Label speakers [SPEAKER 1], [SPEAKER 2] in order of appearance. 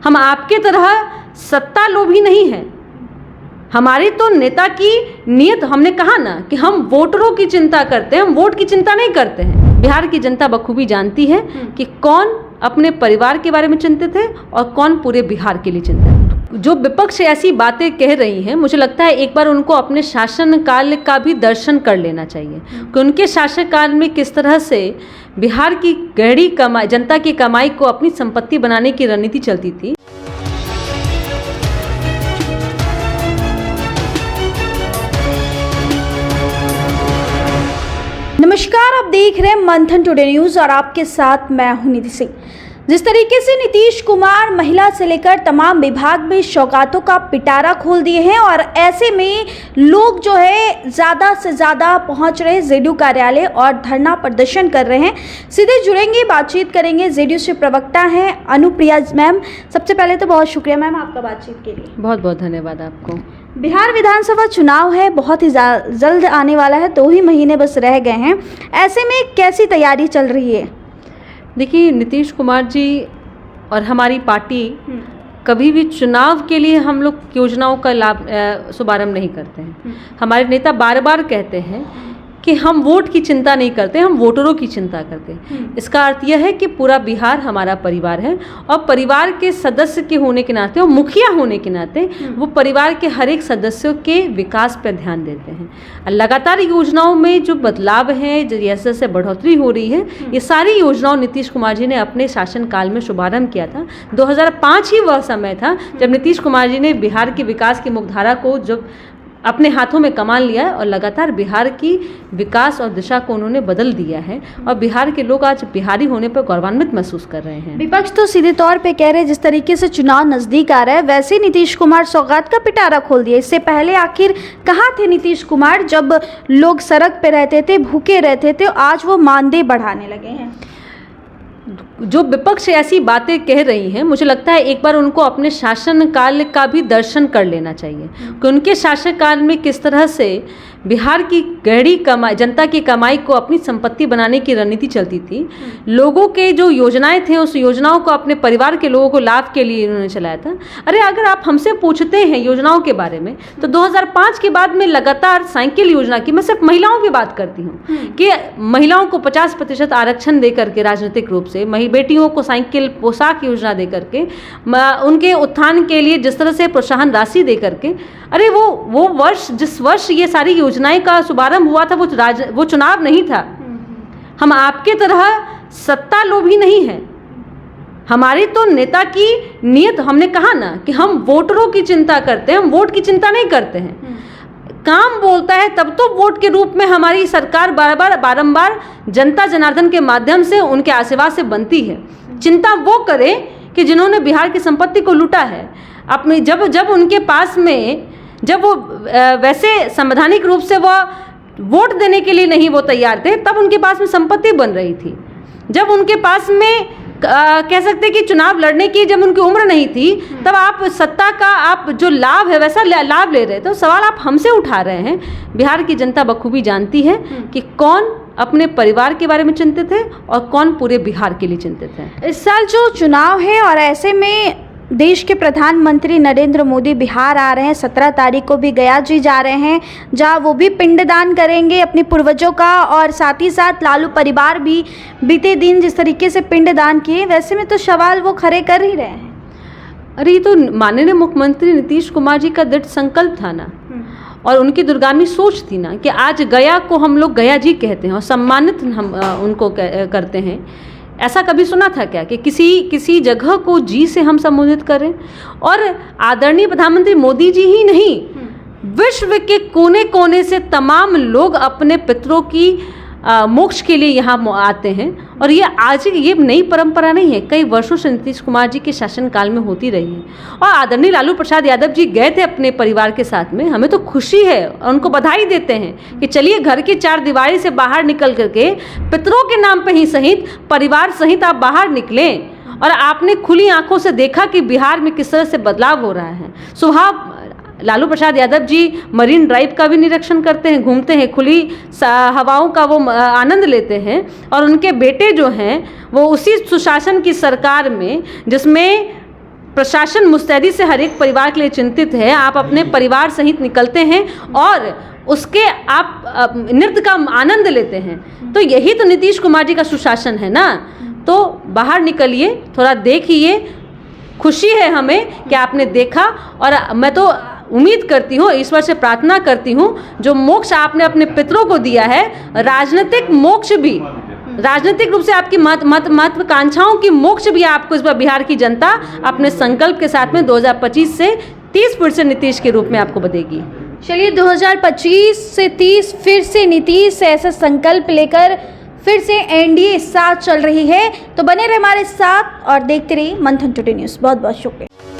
[SPEAKER 1] हम आपके तरह सत्ता लोभी नहीं है। हमारी तो नेता की नीयत, हमने कहा ना कि हम वोटरों की चिंता करते हैं, हम वोट की चिंता नहीं करते हैं। बिहार की जनता बखूबी जानती है कि कौन अपने परिवार के बारे में चिंतित है और कौन पूरे बिहार के लिए चिंतित है। जो विपक्ष ऐसी बातें कह रही हैं, मुझे लगता है एक बार उनको अपने शासनकाल का भी दर्शन कर लेना चाहिए कि उनके शासनकाल में किस तरह से बिहार की गहरी कमाई, जनता की कमाई को अपनी संपत्ति बनाने की रणनीति चलती थी।
[SPEAKER 2] नमस्कार, आप देख रहे हैं मंथन टुडे न्यूज और आपके साथ मैं हूं निधि सिंह। जिस तरीके से नीतीश कुमार महिला से लेकर तमाम विभाग में सौगातों का पिटारा खोल दिए हैं और ऐसे में लोग जो है ज़्यादा से ज़्यादा पहुंच रहे जेडीयू कार्यालय और धरना प्रदर्शन कर रहे हैं। सीधे जुड़ेंगे, बातचीत करेंगे। जेडीयू से प्रवक्ता हैं अनुप्रिया मैम। सबसे पहले तो बहुत शुक्रिया मैम आपका बातचीत के लिए।
[SPEAKER 1] बहुत बहुत धन्यवाद आपको।
[SPEAKER 2] बिहार विधानसभा चुनाव है, बहुत ही जल्द आने वाला है, 2 ही महीने बस रह गए हैं। ऐसे में कैसी तैयारी चल रही है?
[SPEAKER 1] देखिए, नीतीश कुमार जी और हमारी पार्टी कभी भी चुनाव के लिए हम लोग योजनाओं का लाभ शुभारंभ नहीं करते हैं। हमारे नेता बार बार कहते हैं कि हम वोट की चिंता नहीं करते, हम वोटरों की चिंता करते हैं। इसका अर्थ यह है कि पूरा बिहार हमारा परिवार है और परिवार के सदस्य के होने के नाते और मुखिया होने के नाते वो परिवार के हर एक सदस्यों के विकास पर ध्यान देते हैं। लगातार योजनाओं में जो बदलाव हैं, जैसे जैसे बढ़ोतरी हो रही है, ये सारी योजनाओं नीतीश कुमार जी ने अपने शासनकाल में शुभारंभ किया था। 2005 ही वह समय था जब नीतीश कुमार जी ने बिहार के विकास की मुख्यधारा को जब अपने हाथों में कमान लिया है और लगातार बिहार की विकास और दिशा को उन्होंने बदल दिया है और बिहार के लोग आज बिहारी होने पर गौरवान्वित महसूस कर रहे हैं।
[SPEAKER 2] विपक्ष तो सीधे तौर पे कह रहे हैं जिस तरीके से चुनाव नजदीक आ रहा है वैसे नीतीश कुमार सौगात का पिटारा खोल दिया। इससे पहले आखिर कहाँ थे नीतीश कुमार जब लोग सड़क पे रहते थे, भूखे रहते थे, आज वो मानदेय बढ़ाने लगे हैं?
[SPEAKER 1] जो विपक्ष ऐसी बातें कह रही हैं, मुझे लगता है एक बार उनको अपने शासनकाल का भी दर्शन कर लेना चाहिए कि उनके शासनकाल में किस तरह से बिहार की गहरी कमाई, जनता की कमाई को अपनी संपत्ति बनाने की रणनीति चलती थी। लोगों के जो योजनाएं थे, उस योजनाओं को अपने परिवार के लोगों को लाभ के लिए इन्होंने चलाया था। अरे अगर आप हमसे पूछते हैं योजनाओं के बारे में तो 2005 के बाद में लगातार साइकिल योजना की, मैं सिर्फ महिलाओं की बात करती हूँ कि महिलाओं को 50% आरक्षण दे करके राजनीतिक रूप से, बेटियों को साइकिल पोशाक योजना दे करके, उनके उत्थान के लिए जिस तरह से प्रोत्साहन राशि दे करके, अरे वो वर्ष, जिस वर्ष ये सारी योजनाएं का शुभारंभ हुआ था वो चुनाव नहीं था। हम आपके तरह सत्ता लोभी नहीं है। हमारी तो नेता की नीयत, हमने कहा ना कि हम वोटरों की चिंता करते हैं, हम वोट की चिंता नहीं करते हैं। काम बोलता है तब तो वोट के रूप में हमारी सरकार बारंबार जनता जनार्दन के माध्यम से उनके आशीर्वाद से बनती है। चिंता वो करे कि जिन्होंने बिहार की संपत्ति को लूटा है अपने, जब उनके पास में, जब वो वैसे संवैधानिक रूप से वो वोट देने के लिए नहीं वो तैयार थे, तब उनके पास में संपत्ति बन रही थी। जब उनके पास में कह सकते कि चुनाव लड़ने की जब उनकी उम्र नहीं थी, तब आप सत्ता का आप जो लाभ है वैसा लाभ ले रहे थे। तो सवाल आप हमसे उठा रहे हैं। बिहार की जनता बखूबी जानती है कि कौन अपने परिवार के बारे में चिंतित है और कौन पूरे बिहार के लिए चिंतित है।
[SPEAKER 2] इस साल जो चुनाव है और ऐसे में देश के प्रधानमंत्री नरेंद्र मोदी बिहार आ रहे हैं, 17 तारीख को भी गया जी जा रहे हैं, जहां वो भी पिंडदान करेंगे अपने पूर्वजों का, और साथ ही साथ लालू परिवार भी बीते दिन जिस तरीके से पिंडदान किए, वैसे में तो सवाल वो खड़े कर ही रहे हैं।
[SPEAKER 1] अरे ये तो माननीय मुख्यमंत्री नीतीश कुमार जी का दृढ़ संकल्प था ना, और उनकी दूरगामी सोच थी ना कि आज गया को हम लोग गया जी कहते हैं और सम्मानित हम उनको करते हैं। ऐसा कभी सुना था क्या कि किसी जगह को जी से हम संबोधित करें? और आदरणीय प्रधानमंत्री मोदी जी ही नहीं, विश्व के कोने कोने से तमाम लोग अपने पितरों की मोक्ष के लिए यहाँ आते हैं। और ये आज ये नई परंपरा नहीं है, कई वर्षों से नीतीश कुमार जी के शासनकाल में होती रही है। और आदरणीय लालू प्रसाद यादव जी गए थे अपने परिवार के साथ में, हमें तो खुशी है, उनको बधाई देते हैं कि चलिए घर की 4 दीवारी से बाहर निकल करके पितरों के नाम पे ही सहित, परिवार सहित आप बाहर निकलें और आपने खुली आंखों से देखा कि बिहार में किस तरह से बदलाव हो रहा है। सुबह लालू प्रसाद यादव जी मरीन ड्राइव का भी निरीक्षण करते हैं, घूमते हैं, खुली हवाओं का वो आनंद लेते हैं। और उनके बेटे जो हैं वो उसी सुशासन की सरकार में, जिसमें प्रशासन मुस्तैदी से हर एक परिवार के लिए चिंतित है, आप अपने परिवार सहित निकलते हैं और उसके आप नृत्य का आनंद लेते हैं, तो यही तो नीतीश कुमार जी का सुशासन है ना। तो बाहर निकलिए, थोड़ा देखिए, खुशी है हमें कि आपने देखा, और मैं तो उम्मीद करती हूँ, ईश्वर से प्रार्थना करती हूँ, जो मोक्ष आपने अपने पितरों को दिया है, राजनीतिक मोक्ष भी, राजनीतिक रूप से आपकी महत्वाकांक्षाओं की मोक्ष भी आपको इस बार बिहार की जनता अपने संकल्प के साथ में 2025 से 30 फिर से नीतीश के रूप में आपको बदेगी।
[SPEAKER 2] चलिए 2025 से 30 फिर से नीतीश ऐसा संकल्प लेकर फिर से एनडीए साथ चल रही है। तो बने रहे हमारे साथ और देखते रहिए मंथन टुडे न्यूज़। बहुत बहुत शुक्रिया।